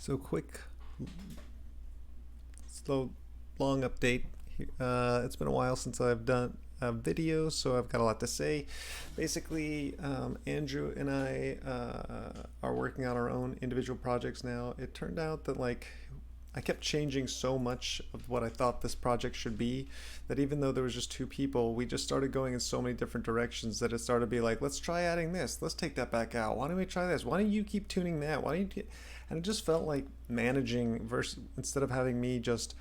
So quick, slow, long update. It's been a while since I've done a video, so I've got a lot to say. Basically, Andrew and I are working on our own individual projects now. It turned out that I kept changing so much of what I thought this project should be that even though there was just two people, we just started going in so many different directions that it started to be like, let's try adding this, let's take that back out. Why don't we try this? Why don't you keep tuning that? Why don't you? And it just felt like managing versus instead of having me just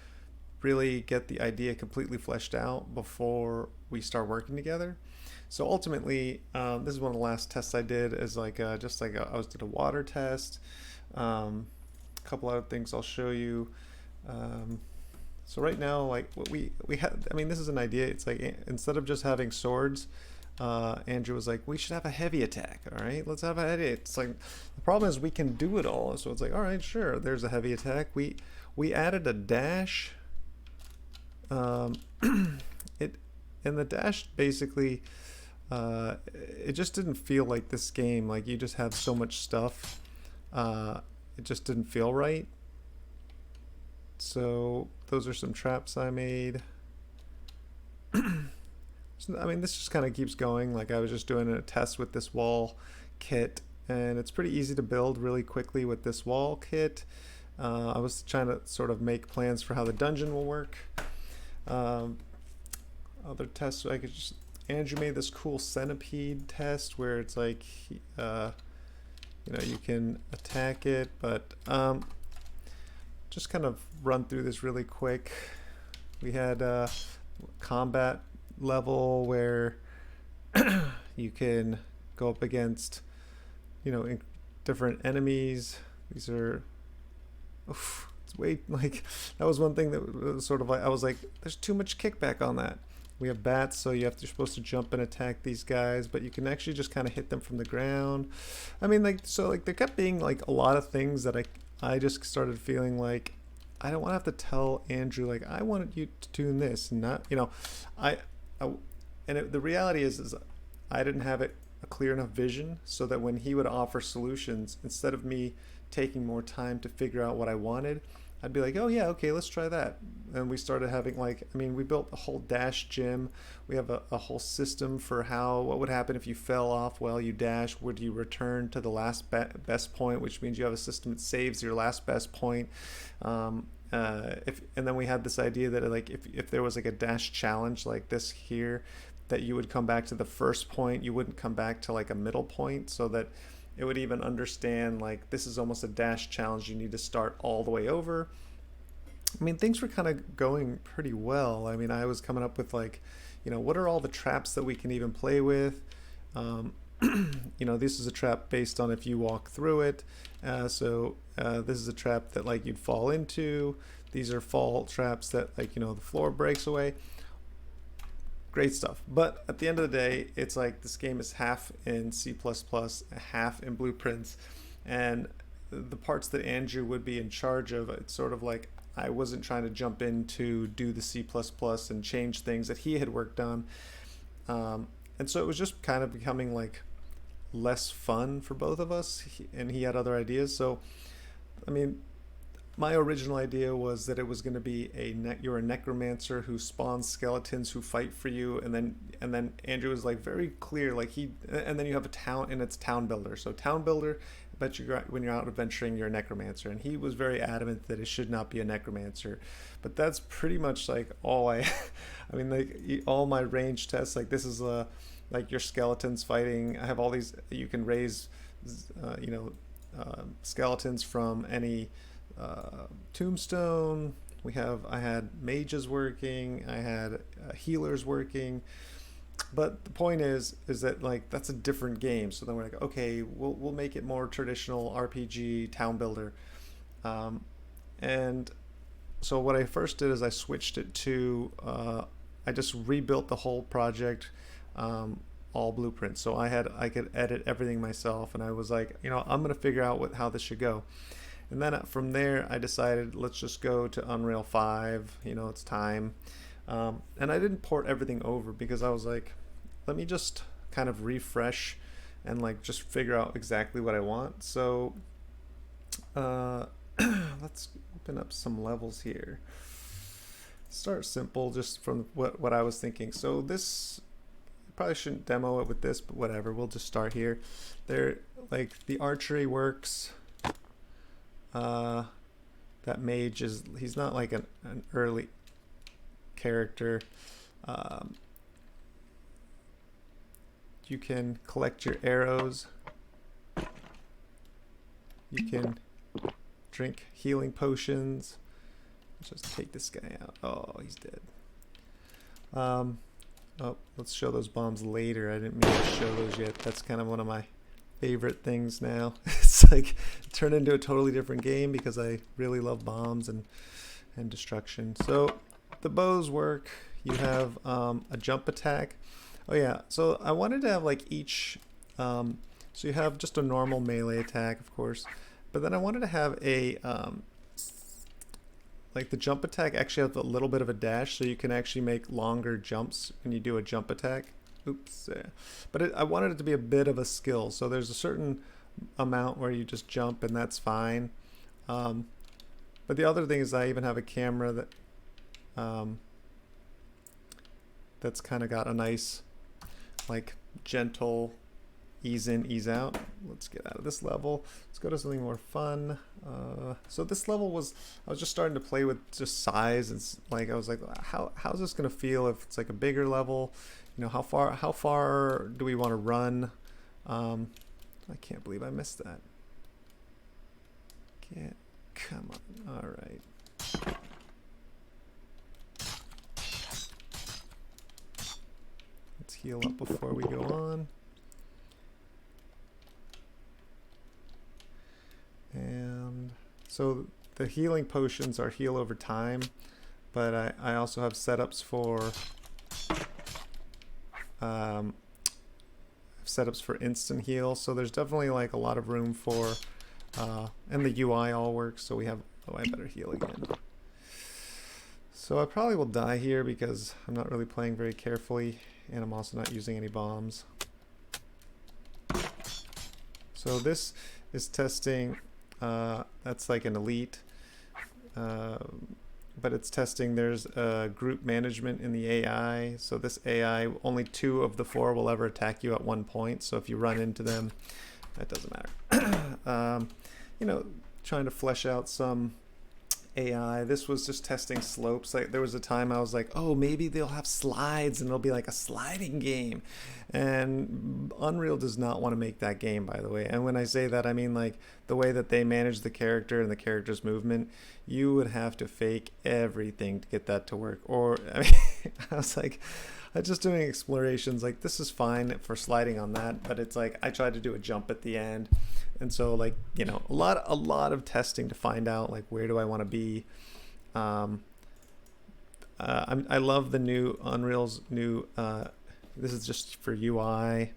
really get the idea completely fleshed out before we start working together. So ultimately, this is one of the last tests I did. Is I was did a water test. A couple other things I'll show you. Um, so right now, like what we had, I mean, this is an idea. It's like instead of just having swords, Andrew was like, we should have a heavy attack. All right, let's have a heavy. It's like the problem is we can do it all. So it's like, all right, sure. There's a heavy attack. We added a dash. Um, it and the dash basically, it just didn't feel like this game. Like you just have so much stuff. It just didn't feel right. So those are some traps I made. So, I mean, this just kind of keeps going. Like I was just doing a test with this wall kit, and it's pretty easy to build really quickly with this wall kit. I was trying to sort of make plans for how the dungeon will work. Um, Other tests, I could just Andrew made this cool centipede test where it's like, you can attack it, but just kind of run through this really quick. We had a combat level where you can go up against, different enemies. These are, oof, it's way like that was one thing that was sort of like I was like, there's too much kickback on that. We have bats, so you're supposed to jump and attack these guys, but you can actually just kind of hit them from the ground. I mean, there kept being like a lot of things that I just started feeling like I don't want to have to tell Andrew like I wanted you to do this, and not I, I the reality is I didn't have a clear enough vision so that when he would offer solutions, instead of me taking more time to figure out what I wanted, I'd be like, oh yeah, okay, let's try that. And we started having we built a whole dash gym. We have a whole system for what would happen if you fell off while you dash. Would you return to the last best point, which means you have a system that saves your last best point. And then we had this idea that like if there was like a dash challenge like this here, that you would come back to the first point. You wouldn't come back to like a middle point, so that it would even understand like this is almost a dash challenge. You need to start all the way over. I mean, things were kind of going pretty well. I mean, I was coming up with what are all the traps that we can even play with? This is a trap based on if you walk through it. This is a trap that like you'd fall into. These are fall traps that the floor breaks away. Great stuff. But at the end of the day, it's like this game is half in C++, half in blueprints. And the parts that Andrew would be in charge of, it's sort of like I wasn't trying to jump in to do the C++ and change things that he had worked on. And so it was just kind of becoming like less fun for both of us. And he had other ideas. So, I mean, my original idea was that it was going to be you're a necromancer who spawns skeletons who fight for you, and then Andrew was like very clear, and then you have a town, and it's town builder. So town builder, but when you're out adventuring, you're a necromancer, and he was very adamant that it should not be a necromancer. But that's pretty much like all I mean, like all my range tests, like this is like your skeletons fighting. I have all these. You can raise, skeletons from any. Tombstone. I had mages working. I had healers working. But the point is that like that's a different game. So then we're like, okay, we'll make it more traditional RPG town builder. And so what I first did is I switched it to I just rebuilt the whole project. All blueprints. So I could edit everything myself, and I was like, I'm gonna figure out how this should go. And then from there, I decided let's just go to Unreal 5. It's time. And I didn't port everything over because I was like, let me just kind of refresh and like just figure out exactly what I want. So let's open up some levels here. Start simple, just from what I was thinking. So this, probably shouldn't demo it with this, but whatever, we'll just start here. There, like the archery works. That mage is, he's not like an early character. You can collect your arrows. You can drink healing potions. Let's just take this guy out. Oh, he's dead. Oh, let's show those bombs later. I didn't mean to show those yet. That's kind of one of my favorite things now. It's like turned into a totally different game because I really love bombs and destruction. So the bows work. You have a jump attack. Oh yeah, so I wanted to have like each, so you have just a normal melee attack, of course, but then I wanted to have a, like the jump attack actually has a little bit of a dash, so you can actually make longer jumps when you do a jump attack. Oops, yeah. But I wanted it to be a bit of a skill, so there's a certain amount where you just jump and that's fine. But the other thing is I even have a camera that, that's kind of got a nice, like, gentle ease in, ease out. Let's get out of this level. Let's go to something more fun. So this level was, I was just starting to play with just size, and like I was like, how's this gonna feel if it's like a bigger level? You know, how far do we want to run? I can't believe I missed that. Come on. All right. Let's heal up before we go on. And so the healing potions are heal over time, but I also have setups for instant heal. So there's definitely like a lot of room for, and the UI all works. So we have, oh, I better heal again. So I probably will die here because I'm not really playing very carefully, and I'm also not using any bombs. So this is testing, that's like an elite, but it's testing, there's group management in the AI. So this AI, only 2 of the 4 will ever attack you at one point. So if you run into them, that doesn't matter. You know, trying to flesh out some AI. This was just testing slopes. Like there was a time I was like, oh, maybe they'll have slides and it'll be like a sliding game. And Unreal does not want to make that game, by the way. And when I say that, I mean like the way that they manage the character and the character's movement, you would have to fake everything to get that to work. Or I mean, I was like, I'm just doing explorations. Like this is fine for sliding on that, but it's like I tried to do a jump at the end. And so like, you know, a lot of testing to find out like where do I want to be. I love the new Unreal's new, this is just for UI.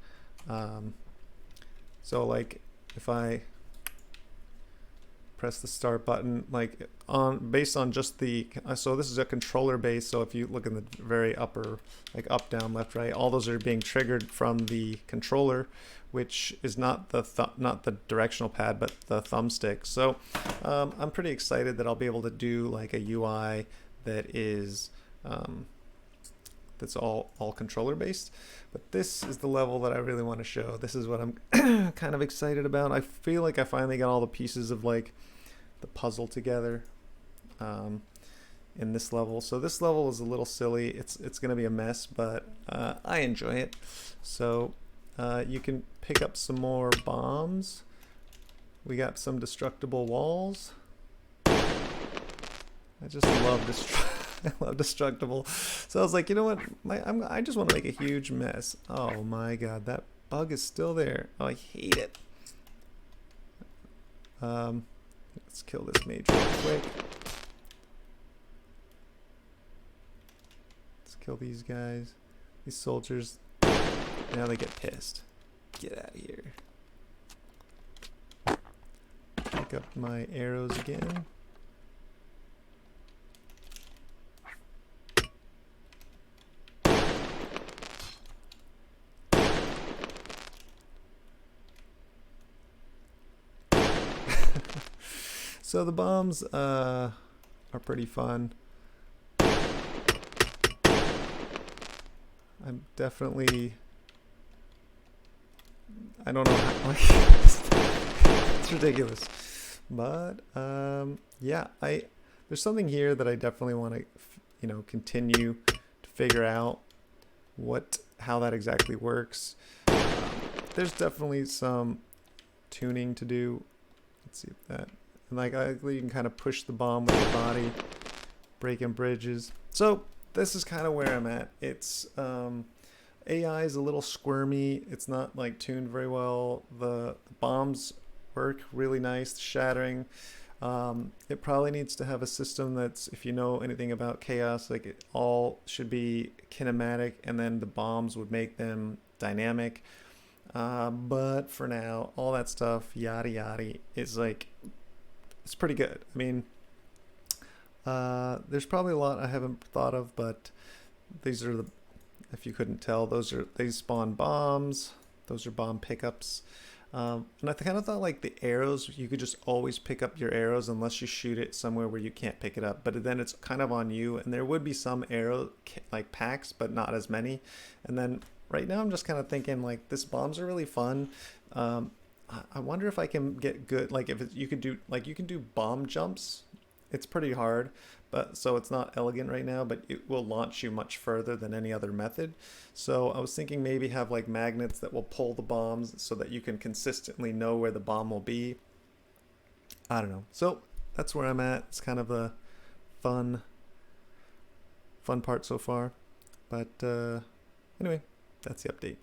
So like if I press the start button, like based on just the, so this is a controller base. So if you look in the very upper, like up, down, left, right, all those are being triggered from the controller, which is not the directional pad, but the thumbstick. So I'm pretty excited that I'll be able to do like a UI that is that's all controller based. But this is the level that I really want to show. This is what I'm kind of excited about. I feel like I finally got all the pieces of like the puzzle together in this level. So this level is a little silly. It's gonna be a mess, but I enjoy it. So you can pick up some more bombs. We got some destructible walls. I just love I love destructible. So I was like, you know what? I just want to make a huge mess. Oh my god, that bug is still there. Oh, I hate it. Let's kill this mage real quick. Let's kill these guys. These soldiers. Now they get pissed. Get out of here. Pick up my arrows again. So the bombs are pretty fun. I'm definitely, I don't know how, like, it's ridiculous. But yeah, there's something here that I definitely want to, continue to figure out how that exactly works. There's definitely some tuning to do. Let's see if that, and like you can kind of push the bomb with your body, breaking bridges. So this is kind of where I'm at. It's AI is a little squirmy. It's not like tuned very well. The bombs work really nice, shattering. It probably needs to have a system that's, if you know anything about chaos, like it all should be kinematic, and then the bombs would make them dynamic. But for now, all that stuff, yada yada, is like, it's pretty good. I mean, there's probably a lot I haven't thought of, but these are if you couldn't tell, they spawn bombs. Those are bomb pickups. And I kind of thought like the arrows, you could just always pick up your arrows unless you shoot it somewhere where you can't pick it up. But then it's kind of on you, and there would be some arrow like packs, but not as many. And then right now I'm just kind of thinking like this bombs are really fun. I wonder if I can get good, like if you could do, like you can do bomb jumps. It's pretty hard, but so it's not elegant right now, but it will launch you much further than any other method. So I was thinking maybe have like magnets that will pull the bombs so that you can consistently know where the bomb will be. I don't know. So that's where I'm at. It's kind of a fun part so far. But anyway, that's the update.